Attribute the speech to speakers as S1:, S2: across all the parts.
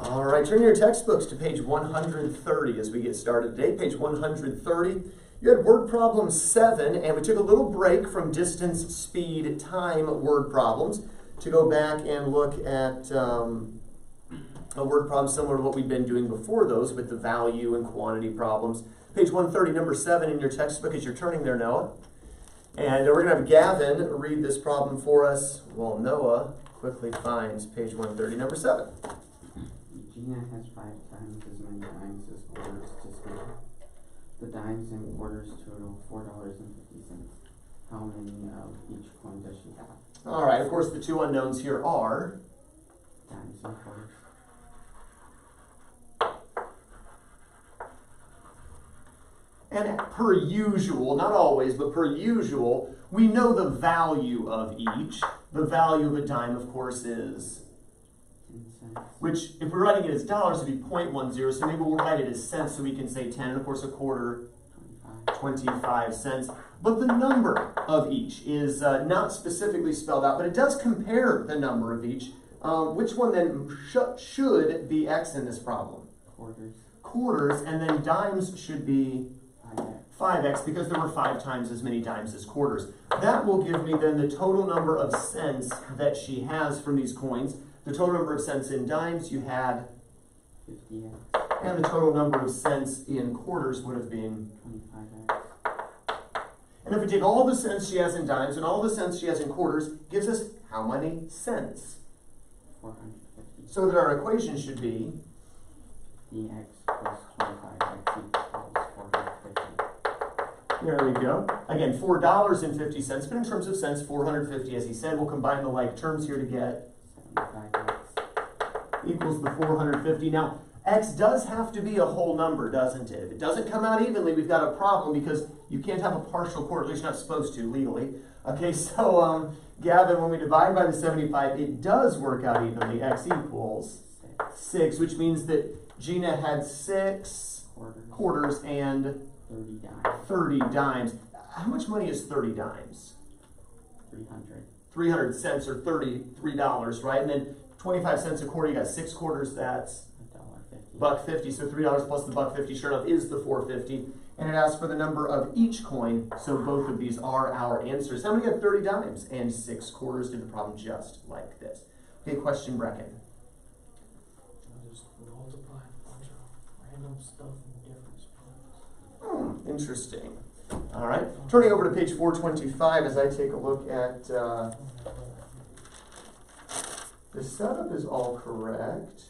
S1: All right, turn your textbooks to page 130 as we get started today. Page 130. You had word problem 7, and we took a little break from distance, speed, time word problems to go back and look at a word problem similar to what we've been doing before those with the value and quantity problems. Page 130, number 7 in your textbook as you're turning there, Noah. And we're going to have Gavin read this problem for us while Noah quickly finds page 130, number 7.
S2: Gina has 5 times as many dimes as quarters to spare. The dimes and quarters total $4.50. How many of each coin does she have?
S1: All right, of course, the two unknowns here are
S2: Dimes and quarters.
S1: and per usual, not always, but per usual, we know the value of each. The value of a dime, of course, is, which if we're writing it as dollars, it'd be 0.10, so maybe we'll write it as cents so we can say 10, and of course a quarter, 25 cents. But the number of each is not specifically spelled out, but it does compare the number of each. Which one then should be X in this problem?
S2: Quarters.
S1: Quarters, and then dimes should be 5x because there were 5 times as many dimes as quarters. That will give me then the total number of cents that she has from these coins. The total number of cents in dimes you had
S2: 50x.
S1: And the total number of cents in quarters would have been
S2: 25x.
S1: And if we take all the cents she has in dimes and all the cents she has in quarters, gives us how many cents?
S2: 450.
S1: So that our equation should be
S2: 50x plus 25x equals 450.
S1: There we go. Again, $4.50, but in terms of cents, 450, as he said. We'll combine the like terms here to get
S2: 75x.
S1: Equals the 450. Now, x does have to be a whole number, doesn't it? If it doesn't come out evenly, we've got a problem because you can't have a partial quarter, at least you're not supposed to legally. Okay, so Gavin, when we divide by the 75, it does work out evenly. X equals 6, which means that Gina had 6 quarters and 30 dimes. How much money is 30 dimes?
S2: 300.
S1: 300 cents or $33, right? And then 25 cents a quarter, you got 6 quarters, that's $1.50. So $3 plus the $1.50, sure enough, is the 450. And it asks for the number of each coin, so both of these are our answers. How many got 30 dimes and 6 quarters? Did the problem just like this. Okay, question, Brecken.
S3: I just multiply a bunch of random stuff in different spots.
S1: Interesting. All right, turning over to page 425 as I take a look at the setup is all correct.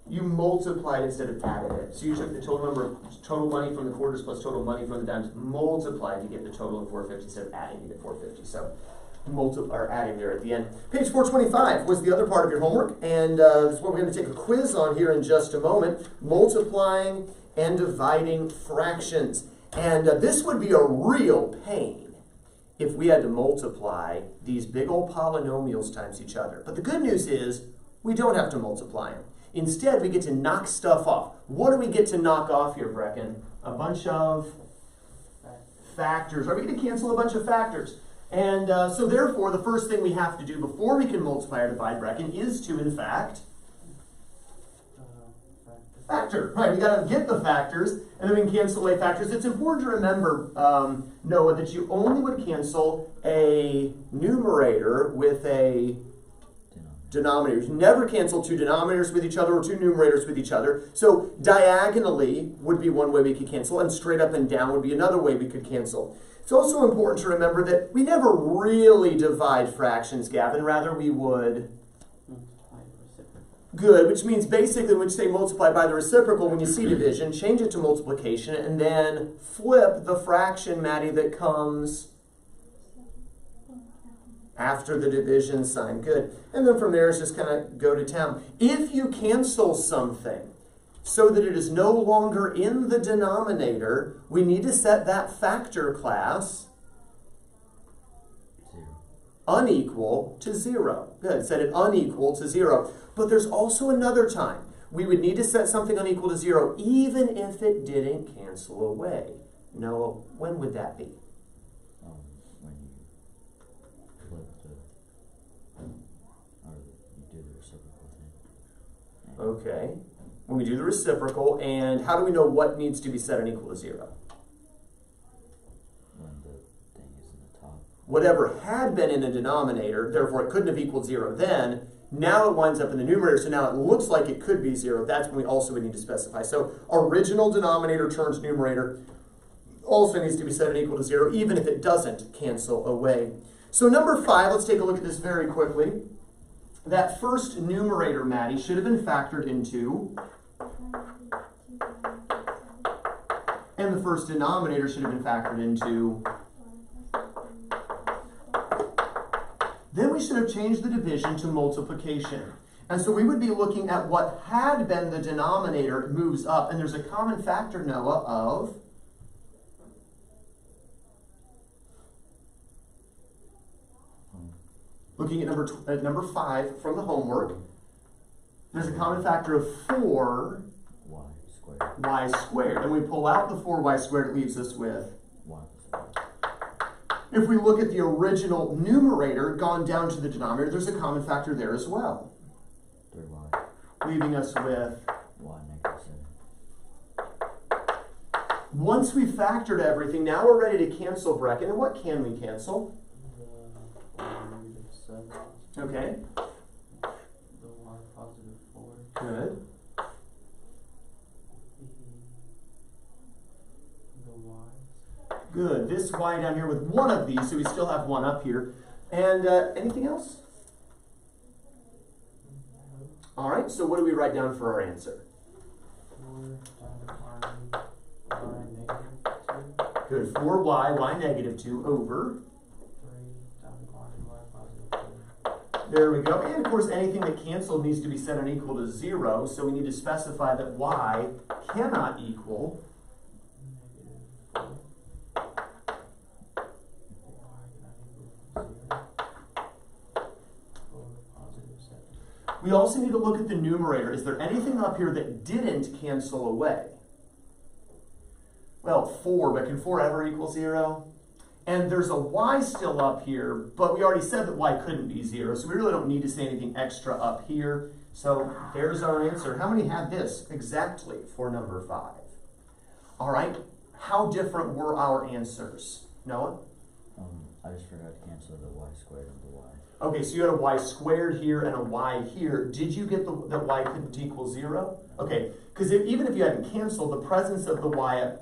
S1: You multiplied instead of added it. So you took the total money from the quarters plus total money from the dimes, multiplied to get the total of 450 instead of adding to get 450. So adding there at the end. Page 425 was the other part of your homework, and this is what we're going to take a quiz on here in just a moment. Multiplying and dividing fractions. And this would be a real pain if we had to multiply these big old polynomials times each other. But the good news is we don't have to multiply them. Instead, we get to knock stuff off. What do we get to knock off here, Brecken? A bunch of factors. Are we going to cancel a bunch of factors? And so therefore, the first thing we have to do before we can multiply or divide, Brecken, is to, in fact, factor. Right, we got to get the factors, and then we can cancel away factors. It's important to remember, Noah, that you only would cancel a numerator with a denominator. You never cancel 2 denominators with each other or 2 numerators with each other. So diagonally would be one way we could cancel, and straight up and down would be another way we could cancel. It's also important to remember that we never really divide fractions, Gavin. Rather, we would good, which means basically when you say multiply by the reciprocal, when you see division, change it to multiplication, and then flip the fraction, Maddie, that comes after the division sign. Good. And then from there, it's just kind of go to town. If you cancel something so that it is no longer in the denominator, we need to set that factor class unequal to 0. Good. Set it unequal to 0. But there's also another time we would need to set something unequal to 0 even if it didn't cancel away. Noah, when would that be?
S4: When you flip the, or you do the reciprocal thing.
S1: Okay. When we do the reciprocal, and how do we know what needs to be set and equal to 0?
S4: when the thing is in the top.
S1: Whatever had been in the denominator, therefore it couldn't have equaled 0 then, now it winds up in the numerator, so now it looks like it could be 0. That's when we also would need to specify. So original denominator turns numerator also needs to be set and equal to 0, even if it doesn't cancel away. So number 5, let's take a look at this very quickly. That first numerator, Maddie, should have been factored into, and the first denominator should have been factored into. Then we should have changed the division to multiplication. And so we would be looking at what had been the denominator moves up, and there's a common factor, Noah, of looking at number 5 from the homework. There's a common factor of 4
S4: Y squared.
S1: y squared. And we pull out the 4y squared, it leaves us with.
S4: Y plus Y.
S1: If we look at the original numerator, gone down to the denominator, there's a common factor there as well.
S4: 3Y.
S1: Leaving us with.
S4: Y negative 7.
S1: Once we've factored everything, now we're ready to cancel Brecken. And what can we cancel?
S2: The -7.
S1: Okay,
S2: The y positive 4.
S1: good.
S2: The y.
S1: Good. This y down here with one of these, so we still have one up here. And anything else? All right, so what do we write down for our answer?
S2: 4 times y negative 2.
S1: Good. 4y, y negative 2 over.
S2: 3 times y positive 2.
S1: There we go. And of course, anything that canceled needs to be set and equal to 0, so we need to specify that y cannot equal.
S2: Negative 4. Y cannot equal 0. Or positive 7.
S1: We also need to look at the numerator. Is there anything up here that didn't cancel away? Well, 4, but can 4 ever equal 0? And there's a y still up here, but we already said that y couldn't be 0, so we really don't need to say anything extra up here. So there's our answer. How many had this exactly for number 5? All right, how different were our answers? Noah?
S4: I just forgot to cancel the Y squared and the Y.
S1: Okay, so you had a y squared here and a y here. Did you get that y couldn't equal 0? Okay, because even if you hadn't canceled, the presence of the y,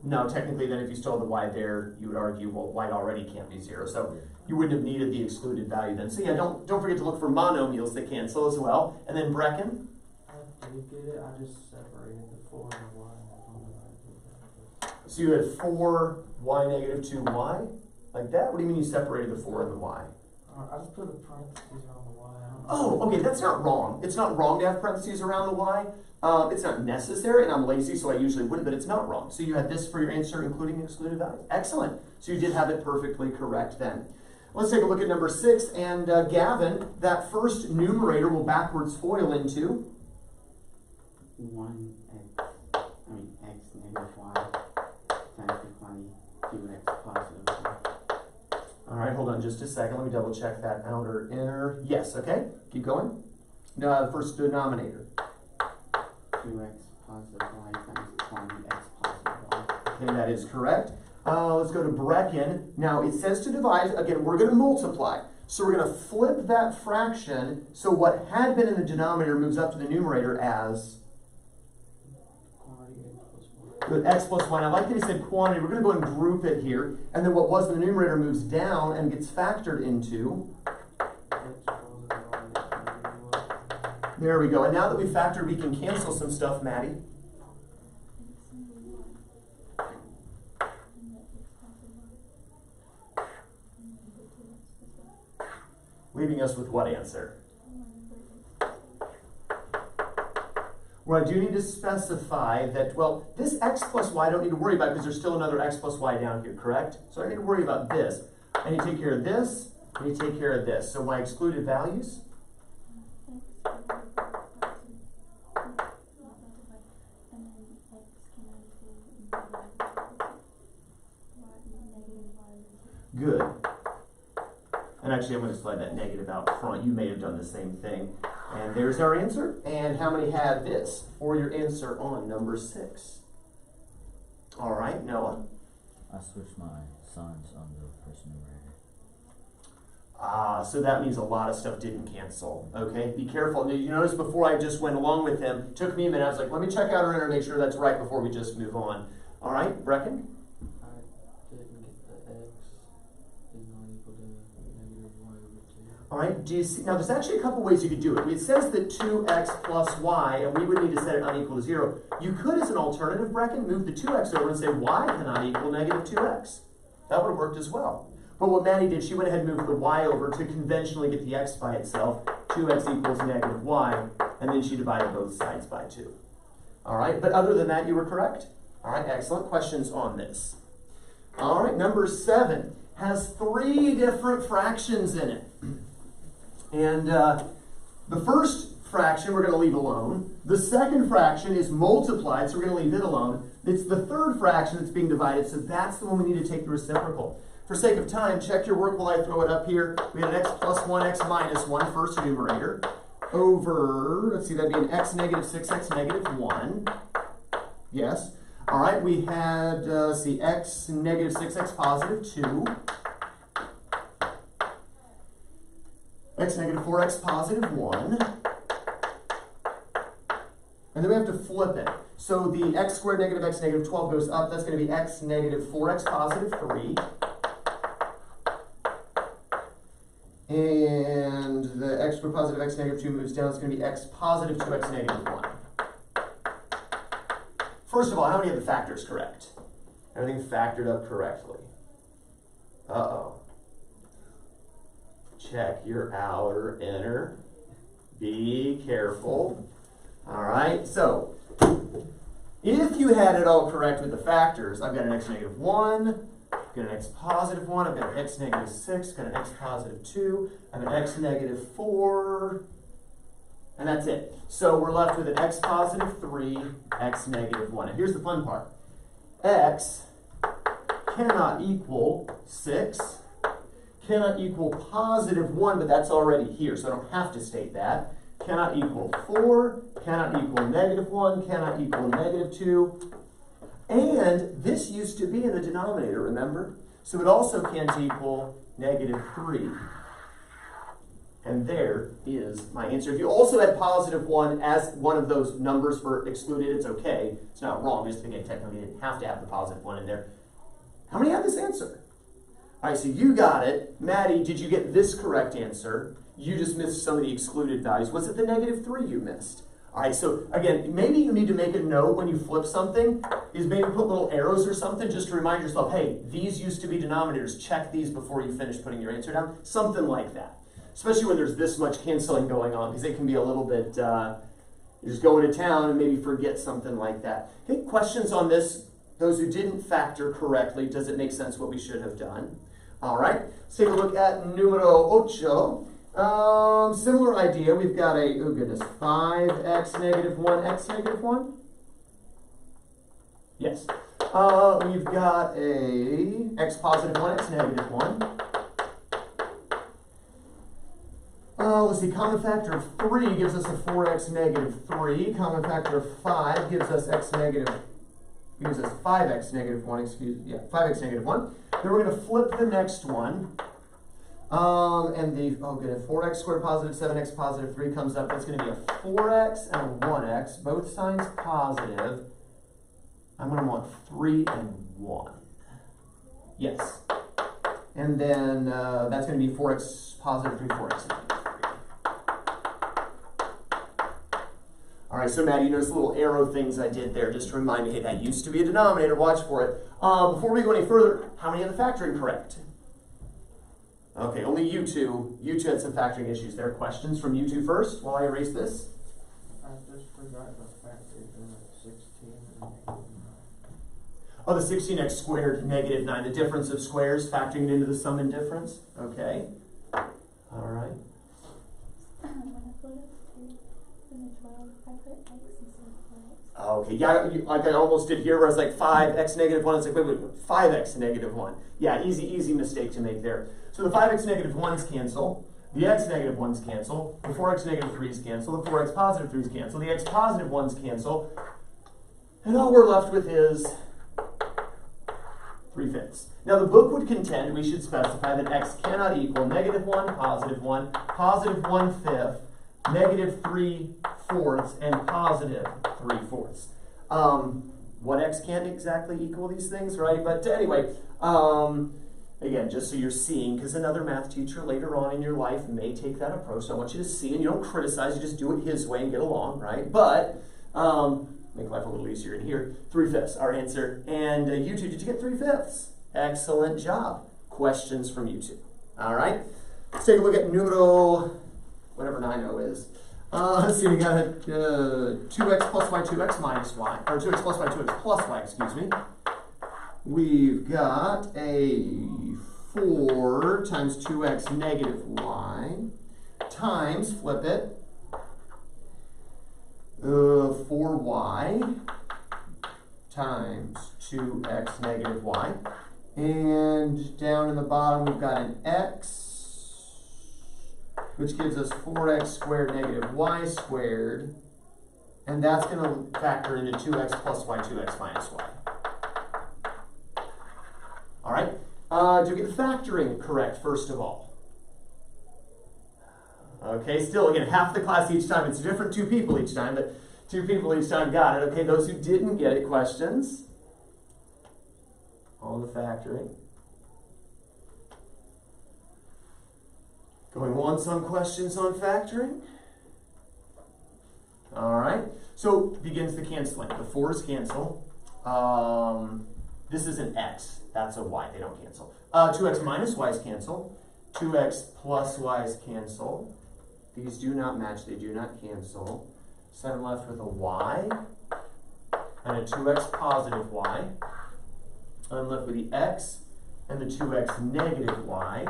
S1: no, technically then if you still had the y there, you would argue, well, y already can't be 0. So you wouldn't have needed the excluded value then. So yeah, don't forget to look for monomials that cancel as well. And then Brecken?
S2: I did get it, I just separated the 4 and the y. I don't know how I did that.
S1: So you had 4y negative 2y, like that? What do you mean you separated the 4 and the y?
S2: I just put a parentheses around the y.
S1: Oh, okay, that's not wrong. It's not wrong to have parentheses around the y. It's not necessary, and I'm lazy, so I usually wouldn't, but it's not wrong. So you had this for your answer, including excluded values. Excellent. So you did have it perfectly correct then. Let's take a look at number 6, and Gavin, that first numerator will backwards FOIL into
S2: 1x, x negative y times the quantity 2x positive y.
S1: All right, hold on just a second. Let me double check that outer inner. Yes, okay. Keep going. No, the first denominator.
S2: 2x positive y times the quantity x positive y.
S1: Okay, that is correct. Let's go to Brecken. Now, it says to divide. Again, we're going to multiply. So we're going to flip that fraction. So what had been in the denominator moves up to the numerator as
S2: Quantity x plus y.
S1: good, x plus y. And I like that he said quantity. We're going to go and group it here. And then what was in the numerator moves down and gets factored into.
S2: X positive y negative y.
S1: There we go. And now that we've factored, we can cancel some stuff, Maddie. Leaving us with what answer? Well, I do need to specify that, well, this x plus y I don't need to worry about because there's still another x plus y down here, correct? So I need to worry about this. I need to take care of this, I need to take care of this. So my excluded values? Good. And actually, I'm going to slide that negative out front. You may have done the same thing. And there's our answer. And how many had this for your answer on number 6? All right, Noah.
S4: I switched my sons on the first numerator.
S1: So that means a lot of stuff didn't cancel. Okay, be careful. Now, you notice before I just went along with him, took me a minute. I was like, let me check out our answer, make sure that's right before we just move on. All right, Brecken?
S3: I didn't get the x is not equal to negative y over 2.
S1: All right, do you see? Now, there's actually a couple ways you could do it. It says that 2x plus y, and we would need to set it unequal to 0. You could, as an alternative, Brecken, move the 2x over and say y cannot equal negative 2x. That would have worked as well. But what Maddie did, she went ahead and moved the y over to conventionally get the x by itself. 2x equals negative y, and then she divided both sides by 2. All right, but other than that, you were correct. All right, excellent. Questions on this? All right, number 7 has 3 different fractions in it. And the first fraction we're going to leave alone. The second fraction is multiplied, so we're going to leave it alone. It's the third fraction that's being divided, so that's the one we need to take the reciprocal. For sake of time, check your work while I throw it up here. We had an x plus 1, x minus 1, first numerator, over, let's see, that'd be an x negative 6, x negative 1. Yes. All right, we had, let's see, x negative 6, x positive 2. X negative 4, x positive 1. And then we have to flip it. So the x squared negative x negative 12 goes up. That's going to be x negative 4x positive 3. And the x squared positive x negative 2 moves down. It's going to be x positive 2x negative 1. First of all, how many of the factors correct? Everything factored up correctly. Uh-oh. Check your outer, inner. Be careful. All right, so if you had it all correct with the factors, I've got an x negative 1, I've got an x positive 1, I've got an x negative 6, I've got an x positive 2, I have an x negative 4, and that's it. So we're left with an x positive 3, x negative 1. And here's the fun part. X cannot equal 6, cannot equal positive 1, but that's already here, so I don't have to state that. Cannot equal 4, cannot equal negative 1, cannot equal negative 2. And this used to be in the denominator, remember? So it also can't equal negative 3. And there is my answer. If you also had positive 1 as one of those numbers for excluded, it's okay. It's not wrong. Just thinking technically you didn't have to have the positive 1 in there. How many had this answer? All right, so you got it. Maddie, did you get this correct answer? You just missed some of the excluded values. Was it the negative 3 you missed? All right, so again, maybe you need to make a note when you flip something, is maybe put little arrows or something just to remind yourself, hey, these used to be denominators. Check these before you finish putting your answer down. Something like that. Especially when there's this much canceling going on, because it can be a little bit, you just go into town and maybe forget something like that. Okay, questions on this? Those who didn't factor correctly, does it make sense what we should have done? All right, let's take a look at numero ocho. Similar idea, we've got a, oh goodness, 5x negative 1, x negative 1? Yes. We've got a x positive 1, x negative 1. Let's see, common factor of 3 gives us a 4x negative 3. Common factor of 5 gives us x negative, gives us 5x negative 1, 5x negative 1. Then we're going to flip the next one. And the, oh goodness, 4x squared positive 7x positive 3 comes up. That's going to be a 4x and a 1x, both signs positive. I'm going to want 3 and 1. Yes. And then that's going to be 4x positive 3, 4x negative 3. All right, so Matt, you notice the little arrow things I did there just to remind me, hey, that used to be a denominator. Watch for it. Before we go any further, how many of the factoring correct? Okay, only you two. You two had some factoring issues there. Questions from you two first while I erase this?
S3: I just forgot the factor of 16 and negative 9.
S1: Oh, the 16x squared, negative 9. The difference of squares, factoring it into the sum and difference. Okay. All right. Okay, yeah, like I almost did here where I was like 5x negative 1. It's like, wait, 5x negative 1. Yeah, easy mistake to make there. So the 5x negative 1s cancel. The x negative 1's cancel. The 4x negative 3's cancel. The 4x positive 3's cancel. The x positive 1's cancel. And all we're left with is 3/5. Now the book would contend we should specify that x cannot equal negative 1, positive 1, positive 1/5, negative 3/4, and positive 3/4. What x can't exactly equal these things, right? But anyway, again, just so you're seeing, because another math teacher later on in your life may take that approach. So I want you to see, and you don't criticize, you just do it his way and get along, right? But make life a little easier in here. 3/5, our answer. And you two, did you get 3/5? Excellent job. Questions from you two. All right. Let's take a look at numero, whatever 9-0 is. Let's see, we got a 2x plus y, 2x minus y, or 2x plus y, 2x plus y, excuse me. We've got a 4 times 2x negative y times, flip it, 4y times 2x negative y. And down in the bottom we've got an x, which gives us 4x squared negative y squared. And that's going to factor into 2x plus y, 2x minus y. All right. To get factoring correct, first of all. Okay, still, again, half the class each time. It's different 2 people each time, but 2 people each time got it. Okay, those who didn't get it, questions on the factoring. Going once on questions on factoring. All right, so begins the canceling. The 4's cancel. This is an x. That's a y. They don't cancel. 2x minus y's cancel. 2x plus y's cancel. These do not match. They do not cancel. So I'm left with a y and a 2x positive y. I'm left with the x and the 2x negative y.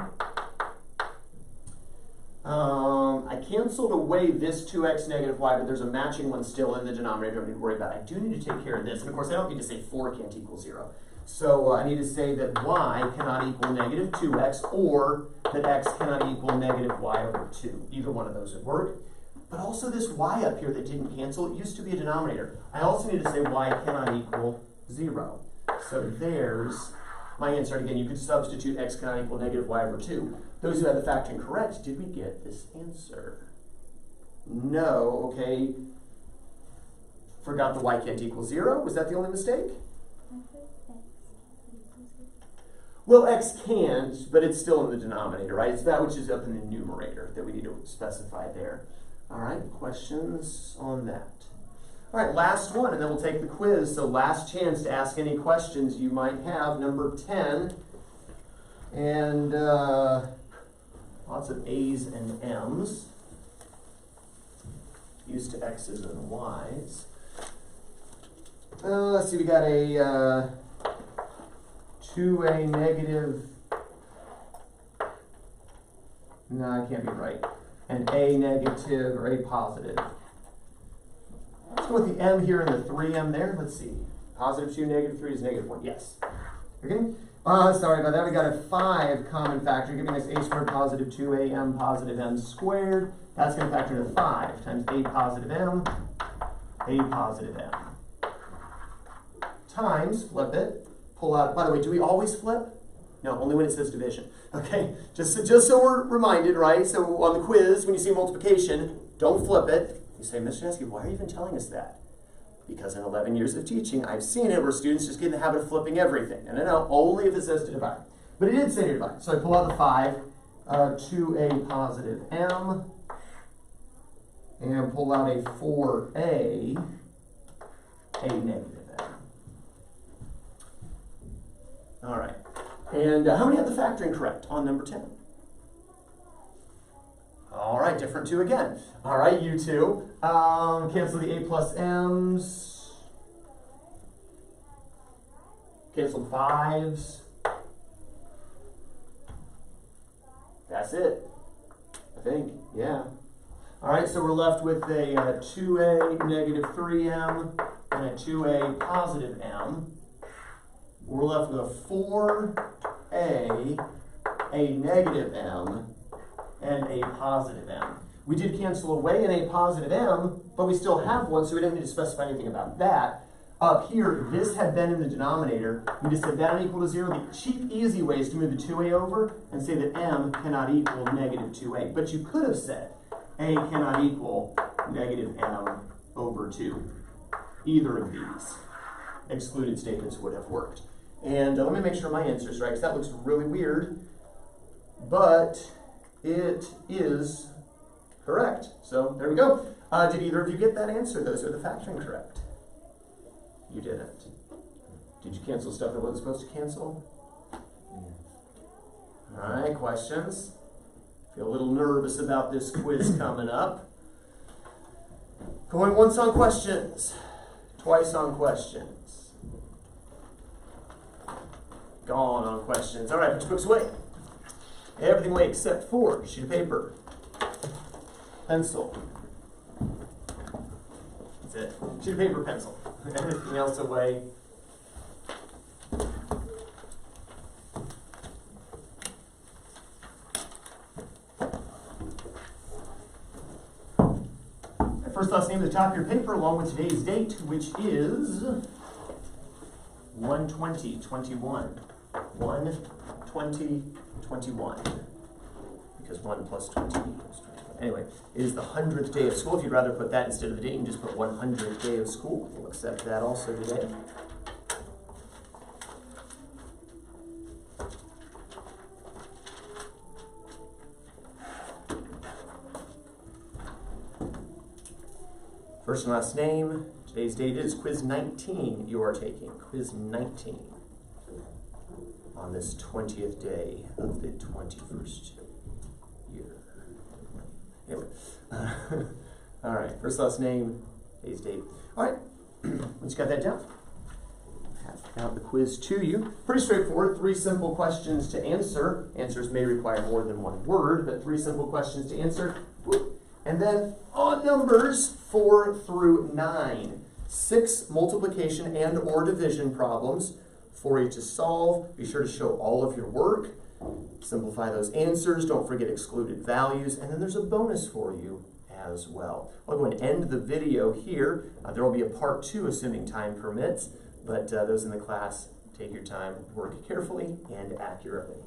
S1: I canceled away this 2x negative y, but there's a matching one still in the denominator I don't need to worry about. I do need to take care of this. And of course, I don't need to say 4 can't equal 0. So I need to say that y cannot equal negative 2x, or that x cannot equal negative y over 2. Either one of those would work. But also this y up here that didn't cancel, it used to be a denominator. I also need to say y cannot equal 0. So there's my answer. And again, you could substitute x cannot equal negative y over 2. Those who had the factoring correct, did we get this answer? No, okay. Forgot the y can't equal 0. Was that the only mistake? Well, x can't, but it's still in the denominator, right? It's that which is up in the numerator that we need to specify there. All right, questions on that? All right, last one, and then we'll take the quiz. So last chance to ask any questions you might have, number 10. And lots of A's and M's. Used to X's and Y's. Let's see, we got a 2a negative, no, it can't be right, an a negative or a positive. Let's go with the m here and the 3m there. Let's see, positive 2, negative 3 is negative 1, yes. Okay, sorry about that, we got a 5 common factor, giving us a squared positive 2am positive m squared. That's going to factor into 5 times a positive m times, flip it, pull out. By the way, do we always flip? No, only when it says division. Okay, just so we're reminded, right? So on the quiz, when you see multiplication, don't flip it. You say, Mr. Nesky, why are you even telling us that? Because in 11 years of teaching, I've seen it where students just get in the habit of flipping everything. And I know, only if it says to divide. But it did say to divide. So I pull out the 5, 2a positive m, and pull out a 4a, a negative m. All right. And how many had the factoring correct on number 10? All right, different 2 again. All right, you two. Cancel the a plus m's. Cancel 5s. That's it, I think, yeah. All right, so we're left with a 2a negative 3m and a 2a positive m. We're left with a 4a, a negative m, and a positive m. We did cancel away an a positive m, but we still have one, so we don't need to specify anything about that. Up here, this had been in the denominator. We just said that equal to 0. The cheap, easy way is to move the 2a over and say that m cannot equal negative 2a. But you could have said a cannot equal negative m over 2. Either of these excluded statements would have worked. And let me make sure my answer is right, because that looks really weird. But it is correct. So there we go. Did either of you get that answer? Those are the factoring correct. You didn't. Did you cancel stuff that wasn't supposed to cancel?
S4: Yeah.
S1: All right, questions? Feel a little nervous about this quiz coming up. Going once on questions, twice on questions. Gone on questions. All right, put your books away. Everything away except for sheet of paper, pencil. That's it. Sheet of paper, pencil. Everything else away. First last name at the top of your paper along with today's date, which is 1/20/21. 1/20/21. Because 1 plus 20 equals 21. Anyway, it is the 100th day of school. If you'd rather put that instead of the date, you can just put 100th day of school. We'll accept that also today. First and last name, today's date is quiz 19 you are taking. Quiz 19 on this 20th day of the 21st year. Anyway, all right, first last name, today's date. All right, once you got that down, pass out the quiz to you. Pretty straightforward, 3 simple questions to answer. Answers may require more than 1 word, but 3 simple questions to answer. And then on numbers 4 through 9, 6 multiplication and or division problems for you to solve. Be sure to show all of your work. Simplify those answers. Don't forget excluded values. And then there's a bonus for you as well. I'll go and end the video here. There will be a part 2, assuming time permits. But those in the class, take your time, work carefully and accurately.